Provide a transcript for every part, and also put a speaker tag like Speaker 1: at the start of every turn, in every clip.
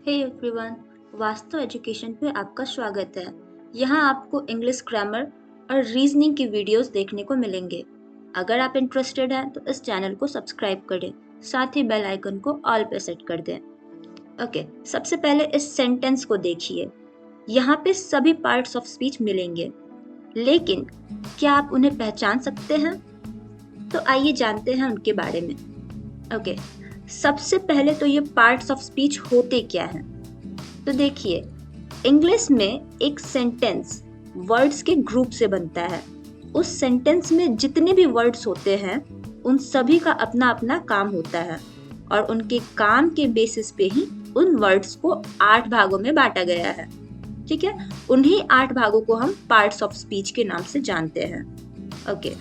Speaker 1: Hey everyone, वास्तव education पे आपका स्वागत है। यहाँ आपको इंग्लिश ग्रामर और रीजनिंग की वीडियोस देखने को मिलेंगे। अगर आप इंटरेस्टेड हैं तो इस चैनल को सब्सक्राइब करें, साथ ही बेल आइकन को ऑल पे सेट कर दें। ओके, सबसे पहले इस सेंटेंस को देखिए। यहाँ पे सभी पार्ट्स ऑफ स्पीच मिलेंगे, लेकिन क्या आप उन्हें पहचान सकते हैं? तो आइए जानते हैं उनके बारे में। ओके, सबसे पहले तो ये पार्ट्स ऑफ स्पीच होते क्या हैं? तो देखिए, इंग्लिश में एक सेंटेंस वर्ड्स के ग्रुप से बनता है। उस सेंटेंस में जितने भी वर्ड्स होते हैं उन सभी का अपना अपना काम होता है और उनके काम के बेसिस पे ही उन वर्ड्स को 8 भागों में बांटा गया है। ठीक है, उन्हीं 8 भागों को हम पार्ट्स ऑफ स्पीच के नाम से जानते हैं। ओके,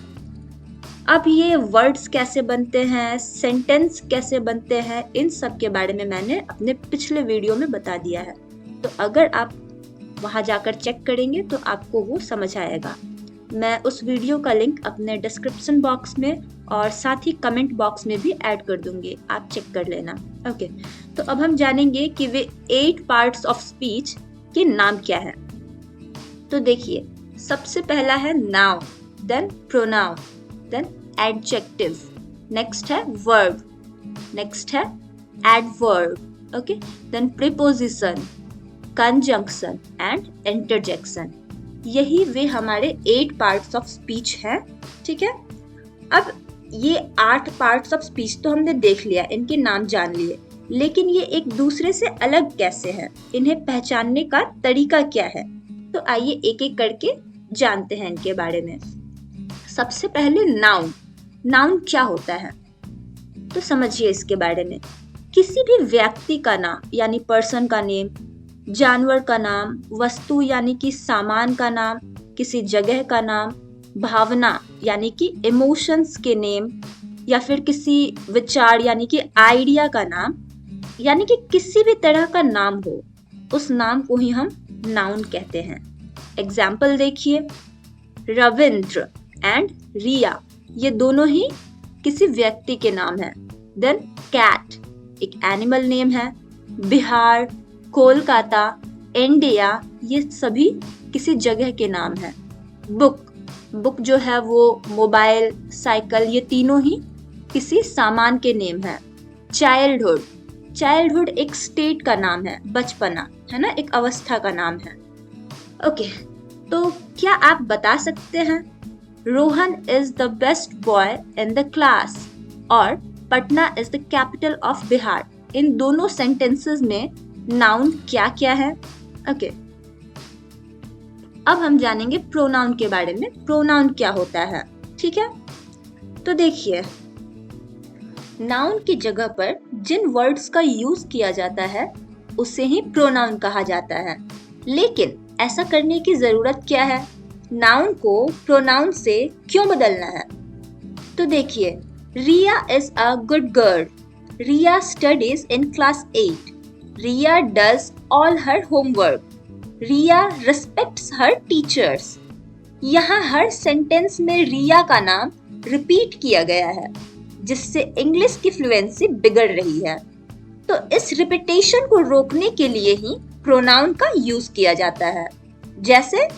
Speaker 1: अब ये वर्ड्स कैसे बनते हैं, सेंटेंस कैसे बनते हैं, इन सब के बारे में मैंने अपने पिछले वीडियो में बता दिया है। तो अगर आप वहां जाकर चेक करेंगे तो आपको वो समझ आएगा। मैं उस वीडियो का लिंक अपने डिस्क्रिप्शन बॉक्स में और साथ ही कमेंट बॉक्स में भी ऐड कर दूंगी, आप चेक कर लेना। ओके, तो अब हम जानेंगे कि वे 8 पार्ट्स ऑफ स्पीच के नाम क्या है। तो देखिए, सबसे पहला है noun, then pronoun, then adjective, next है वर्ब, नेक्स्ट है adverb, okay, then preposition, conjunction and interjection. यही वे हमारे 8 पार्ट्स ऑफ स्पीच हैं। ठीक है, अब ये 8 पार्ट्स ऑफ स्पीच तो हमने देख लिया, इनके नाम जान लिए, लेकिन ये एक दूसरे से अलग कैसे हैं, इन्हें पहचानने का तरीका क्या है? तो आइए एक एक करके जानते हैं इनके बारे में। सबसे पहले नाउन। नाउन क्या होता है तो समझिए इसके बारे में। किसी भी व्यक्ति का नाम यानी पर्सन का नेम, जानवर का नाम, वस्तु यानी कि सामान का नाम, किसी जगह का नाम, भावना यानी कि इमोशंस के नेम, या फिर किसी विचार यानी कि आइडिया का नाम, यानी कि किसी भी तरह का नाम हो, उस नाम को ही हम नाउन कहते हैं। एग्जाम्पल देखिए, रविंद्र एंड रिया, ये दोनों ही किसी व्यक्ति के नाम है। देन कैट एक एनिमल नेम है। बिहार, कोलकाता, इंडिया, ये सभी किसी जगह के नाम है। बुक जो है वो मोबाइल, साइकिल, ये तीनों ही किसी सामान के नेम है। चाइल्डहुड एक स्टेट का नाम है, बचपना है ना, एक अवस्था का नाम है। ओके, तो क्या आप बता सकते हैं Rohan is the best boy in the class और Patna is the capital of Bihar, इन दोनों सेंटेंसेस में नाउन क्या क्या है? ओके, अब हम जानेंगे प्रोनाउन के बारे में। प्रोनाउन क्या होता है? ठीक है, तो देखिए, नाउन की जगह पर जिन वर्ड्स का यूज किया जाता है उसे ही प्रोनाउन कहा जाता है। लेकिन ऐसा करने की जरूरत क्या है? नाउन को प्रोनाउन से क्यों बदलना है? तो देखिए, Riya is a good girl, Riya studies in class 8, Riya does all her homework, Riya respects her teachers. यहाँ हर सेंटेंस में रिया का नाम रिपीट किया गया है, जिससे इंग्लिश की फ्लुएंसी बिगड़ रही है। तो इस रिपीटेशन को रोकने के लिए ही प्रोनाउन का यूज किया जाता है। जैसे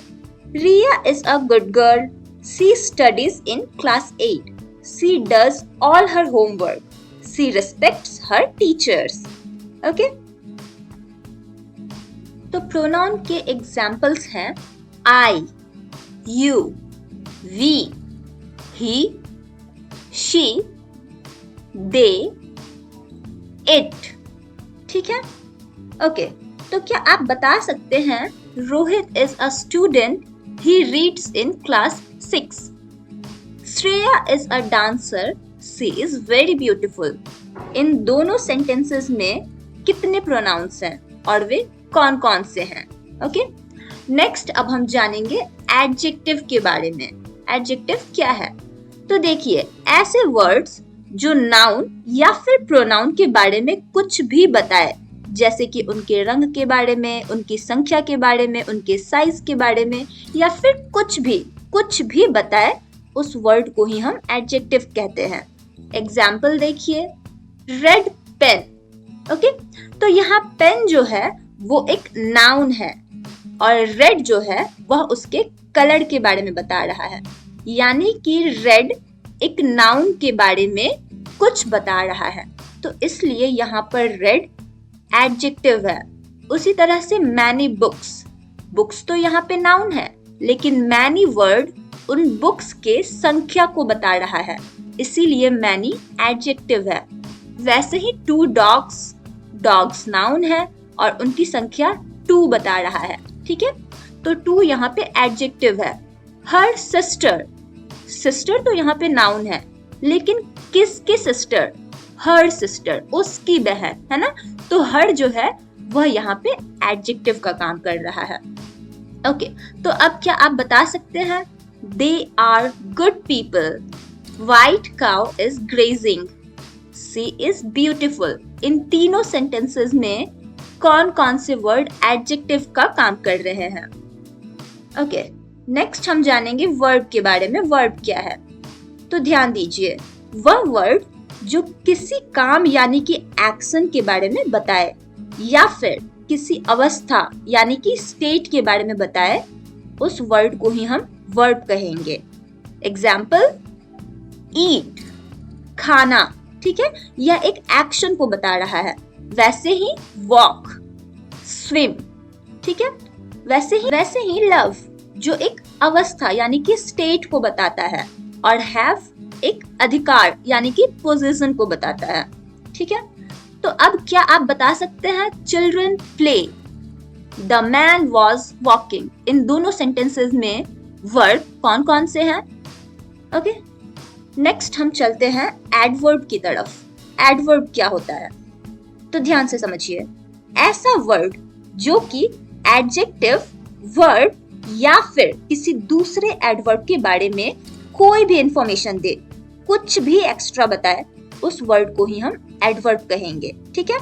Speaker 1: Riya is a good girl. She studies in class 8. She does all her homework. She respects her teachers. Okay? तो प्रोनाउन के एग्जाम्पल्स हैं I, you, we, he, she, they, it. ठीक है? ओके, तो क्या आप बता सकते हैं Rohit is a student, he reads in class 6. Shreya is a dancer, she is very beautiful. इन दोनों सेंटेंसेस में कितने प्रोनाउंस हैं और वे कौन कौन से हैं? ओके, नेक्स्ट अब हम जानेंगे एडजेक्टिव के बारे में। एडजेक्टिव क्या है? तो देखिए, ऐसे वर्ड्स जो नाउन या फिर प्रोनाउन के बारे में कुछ भी बताए, जैसे कि उनके रंग के बारे में, उनकी संख्या के बारे में, उनके साइज के बारे में, या फिर कुछ भी बताए, उस वर्ड को ही हम एडजेक्टिव कहते हैं। एग्जाम्पल देखिए, रेड पेन ओके, तो यहाँ पेन जो है वो एक नाउन है और रेड जो है वह उसके कलर के बारे में बता रहा है, यानी कि रेड एक नाउन के बारे में कुछ बता रहा है, तो इसलिए यहाँ पर रेड एडजेक्टिव है। उसी तरह से मैनी बुक्स, बुक्स तो यहाँ पे नाउन है, लेकिन मैनी वर्ड उन बुक्स के संख्या को बता रहा है, इसीलिए मैनी एडजेक्टिव है। वैसे ही टू डॉग्स, डॉग्स नाउन है और उनकी संख्या 2 बता रहा है, ठीक है, तो 2 यहाँ पे एडजेक्टिव है। हर सिस्टर, सिस्टर तो यहाँ पे नाउन है, लेकिन किसकी सिस्टर? हर सिस्टर, उसकी बहन, है ना, तो हर जो है वह यहाँ पे एडजेक्टिव का काम कर रहा है। ओके, तो अब क्या आप बता सकते हैं? They are good people, white cow is grazing, she is beautiful. इन तीनों सेंटेंसेस में कौन कौन से वर्ड एडजेक्टिव का काम कर रहे हैं? ओके, नेक्स्ट हम जानेंगे वर्ब के बारे में। वर्ब क्या है? तो ध्यान दीजिए, वह वर्ड जो किसी काम यानी कि एक्शन के बारे में बताए या फिर किसी अवस्था यानी कि स्टेट के बारे में बताए, उस वर्ड को ही हम वर्ब कहेंगे। एग्जाम्पल, ईट, खाना, ठीक है, यह एक एक्शन को बता रहा है। वैसे ही वॉक, स्विम, ठीक है, वैसे ही लव जो एक अवस्था यानी कि स्टेट को बताता है, और हैव एक अधिकार यानी कि पोजीशन को बताता है, ठीक है। तो अब क्या आप बता सकते हैं? Children play, the man was walking. इन दोनों सेंटेंसेस में वर्ब कौन कौन से हैं? ओके, नेक्स्ट हम चलते हैं एडवर्ब की तरफ। एडवर्ब क्या होता है? तो ध्यान से समझिए, ऐसा वर्ड जो कि एडजेक्टिव, वर्ब या फिर किसी दूसरे एडवर्ब के बारे में कोई भी इंफॉर्मेशन दे, कुछ भी एक्स्ट्रा बताए, उस वर्ड को ही हम एडवर्ब कहेंगे, ठीक है।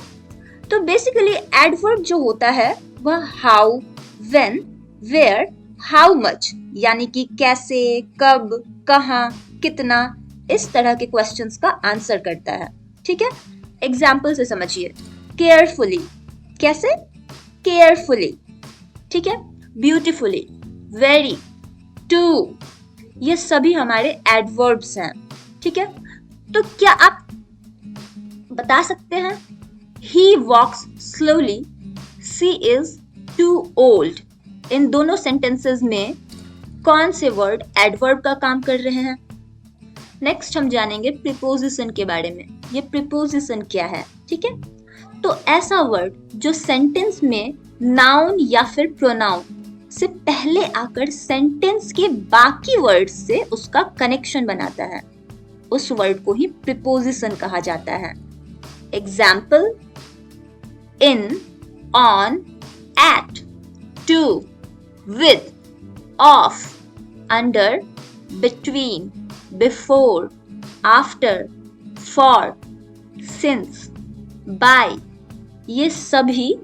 Speaker 1: तो बेसिकली एडवर्ब जो होता है वह how, when, where, how much यानी कि कैसे, कब, कहाँ, कितना, इस तरह के क्वेश्चंस का आंसर करता है, ठीक है। एग्जाम्पल से समझिए, केयरफुली, कैसे? केयरफुली, ठीक है। ब्यूटीफुली, वेरी, टू, ये सभी हमारे एडवर्ब्स हैं, ठीक है। तो क्या आप बता सकते हैं? He walks slowly, she is too old। इन दोनों सेंटेंसेस में कौन से वर्ड एडवर्ब का काम कर रहे हैं? नेक्स्ट हम जानेंगे प्रीपोजिशन के बारे में। ये प्रीपोजिशन क्या है, ठीक है। तो ऐसा वर्ड जो सेंटेंस में नाउन या फिर प्रोनाउन से पहले आकर सेंटेंस के बाकी वर्ड्स से उसका कनेक्शन बनाता है, उस वर्ड को ही प्रीपोजिशन कहा जाता है। Example, in, on, at, to, with, of, under, between, before, after, for, since, by, ये सभी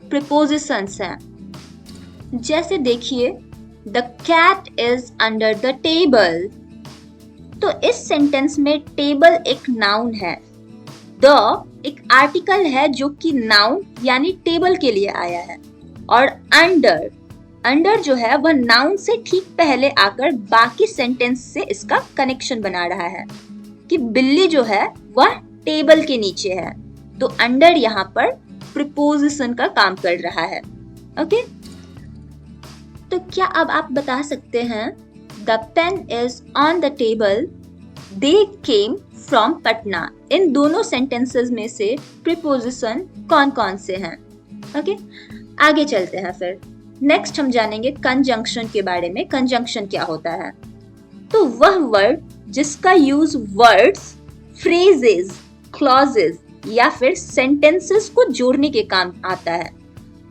Speaker 1: प्रीपोजिशंस हैं। जैसे देखिए, the cat is under the table, तो इस सेंटेंस में टेबल एक नाउन है, द एक आर्टिकल है जो कि नाउन यानी टेबल के लिए आया है, और अंडर, अंडर जो है वह नाउन से ठीक पहले आकर बाकी सेंटेंस से इसका कनेक्शन बना रहा है कि बिल्ली जो है वह टेबल के नीचे है, तो अंडर यहाँ पर प्रीपोजिशन का काम कर रहा है। ओके, तो क्या अब आप बता सकते हैं? The pen is on the table, they came from Patna. इन दोनों सेंटेंसेस में से प्रीपोजिशन कौन कौन से हैं? ओके, आगे चलते हैं। फिर नेक्स्ट हम जानेंगे कंजंक्शन के बारे में। कंजंक्शन क्या होता है? तो वह वर्ड जिसका यूज वर्ड्स, फ्रेजेस, क्लॉजेस या फिर सेंटेंसेस को जोड़ने के काम आता है,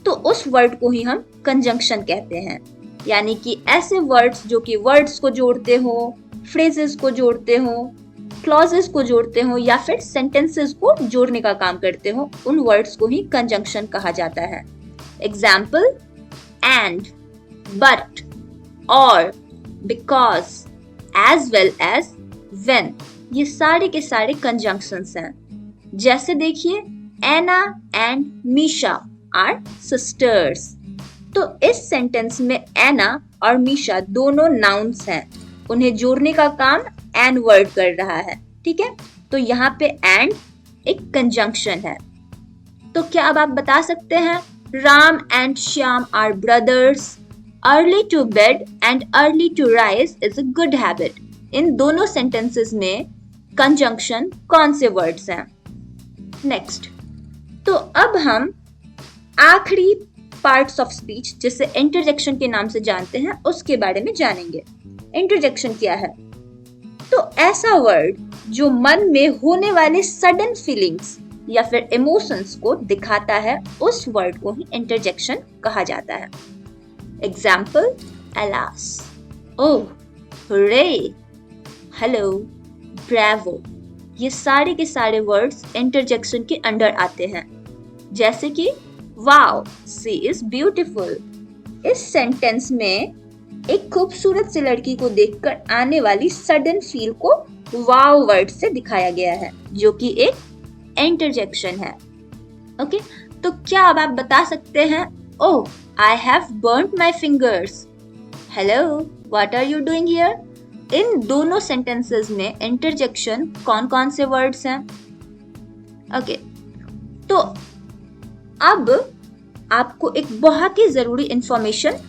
Speaker 1: तो उस वर्ड को ही हम कंजंक्शन कहते हैं। यानी कि ऐसे वर्ड्स जो कि वर्ड्स को जोड़ते हो, फ्रेजेस को जोड़ते हो, क्लॉजेस को जोड़ते हो या फिर सेंटेंसेस को जोड़ने का काम करते हो, उन वर्ड्स को ही कंजंक्शन कहा जाता है। एग्जाम्पल, एंड, बट, और, because, as well as, when, ये सारे के सारे कंजंक्शंस हैं। जैसे देखिए, Anna and Misha are sisters. तो इस सेंटेंस में एना और मीशा दोनों नाउन्स हैं, उन्हें जोड़ने का काम एंड वर्ड कर रहा है। ठीक है, तो यहाँ पे एंड एक कंजंक्शन है। तो क्या अब आप बता सकते हैं Ram and Shyam are brothers, early to bed and early to rise is a good habit. इन दोनों सेंटेंसेस में कंजंक्शन कौन से वर्ड्स हैं? नेक्स्ट, तो अब हम आखिरी पार्ट्स ऑफ स्पीच जिसे इंटरजेक्शन के नाम से जानते हैं उसके बारे में जानेंगे। इंटरजेक्शन क्या है? तो ऐसा वर्ड जो मन में होने वाले सडन फीलिंग्स या फिर इमोशंस को दिखाता है, उस वर्ड को ही इंटरजेक्शन कहा जाता है। एग्जाम्पल, अलास, ओह, हुर्रे, हेलो, ब्रावो, ये सारे के सारे वर्ड्स इंटरजेक्शन के अंडर आते हैं। जैसे कि वाओ, शी इज ब्यूटीफुल। इस सेंटेंस में एक खूबसूरत सी लड़की को देखकर आने वाली सडन फील को वाओ वर्ड से दिखाया गया है, जो कि एक इंटरजेक्शन है। ओके, तो क्या अब आप बता सकते हैं oh, I have burned my fingers, hello, what are you doing here? इन दोनों सेंटेंसेस में इंटरजेक्शन कौन कौन से वर्ड्स हैं? ओके, तो अब आपको एक बहुत ही जरूरी इंफॉर्मेशन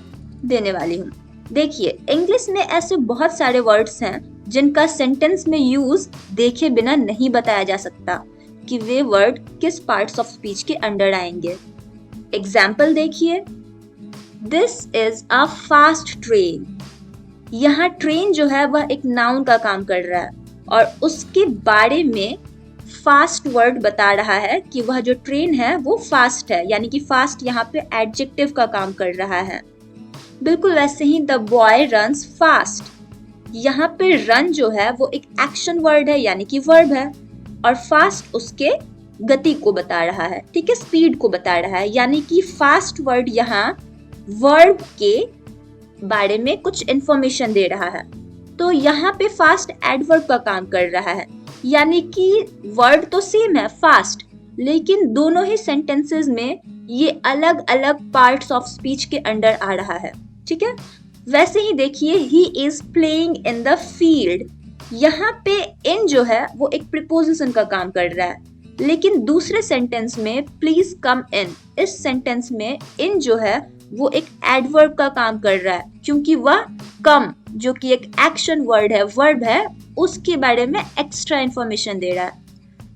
Speaker 1: देने वाली हूँ। देखिए, इंग्लिश में ऐसे बहुत सारे वर्ड्स हैं जिनका सेंटेंस में यूज देखे बिना नहीं बताया जा सकता कि वे वर्ड किस पार्ट्स ऑफ स्पीच के अंडर आएंगे। एग्जाम्पल देखिए, this is a fast train. यहाँ ट्रेन जो है वह एक नाउन का काम कर रहा है और उसके बारे में फास्ट वर्ड बता रहा है कि वह जो ट्रेन है वो फास्ट है, यानी कि फास्ट यहाँ पे एडजेक्टिव का काम कर रहा है। बिल्कुल वैसे ही द बॉय रन्स फास्ट, यहाँ पे रन जो है वो एक एक्शन वर्ड है, यानी कि वर्ब है, और फास्ट उसके गति को बता रहा है। ठीक है, स्पीड को बता रहा है, यानी कि फास्ट वर्ड यहाँ वर्ब के बारे में कुछ इंफॉर्मेशन दे रहा है। तो यहाँ पे फास्ट एडवर्ब का काम कर रहा है, यानी कि वर्ड तो सेम है फास्ट, लेकिन दोनों ही सेंटेंसेस में ये अलग अलग पार्ट्स ऑफ स्पीच के अंडर आ रहा है। ठीक है, वैसे ही देखिए, he is playing in the field, यहाँ पे इन जो है वो एक प्रीपोजिशन का काम कर रहा है, लेकिन दूसरे सेंटेंस में प्लीज कम इन, इस सेंटेंस में इन जो है वो एक एडवर्ब का काम कर रहा है, क्योंकि वह कम जो कि एक एक्शन वर्ड है, वर्ब है, उसके बारे में एक्स्ट्रा इंफॉर्मेशन दे रहा है।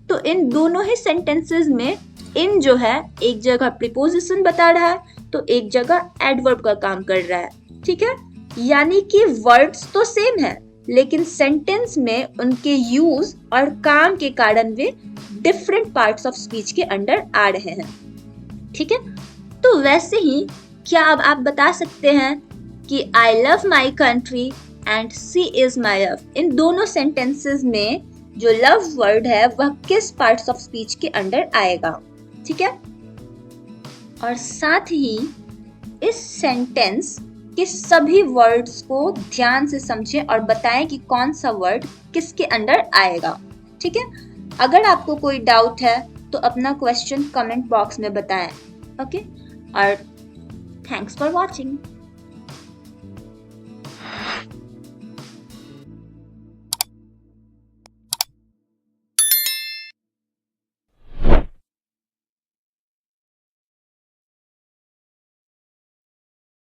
Speaker 1: तो इन दोनों ही सेंटेंसेस में इन जो है एक जगह प्रीपोजिशन बता रहा है तो एक जगह एडवर्ब का काम कर रहा है। ठीक है, यानी कि वर्ड्स तो सेम है, लेकिन सेंटेंस में उनके यूज और काम के कारण वे डिफरेंट पार्ट्स ऑफ स्पीच के अंडर आ रहे हैं। ठीक है, तो वैसे ही क्या अब आप बता सकते हैं कि I love my country and she is my love, इन दोनों सेंटेंसेस में जो लव वर्ड है वह किस पार्ट्स ऑफ स्पीच के अंडर आएगा? ठीक है, और साथ ही इस सेंटेंस के सभी वर्ड्स को ध्यान से समझें और बताएं कि कौन सा वर्ड किसके अंडर आएगा। ठीक है, अगर आपको कोई डाउट है तो अपना क्वेश्चन कमेंट बॉक्स में बताएं। ओके, और थैंक्स फॉर वॉचिंग।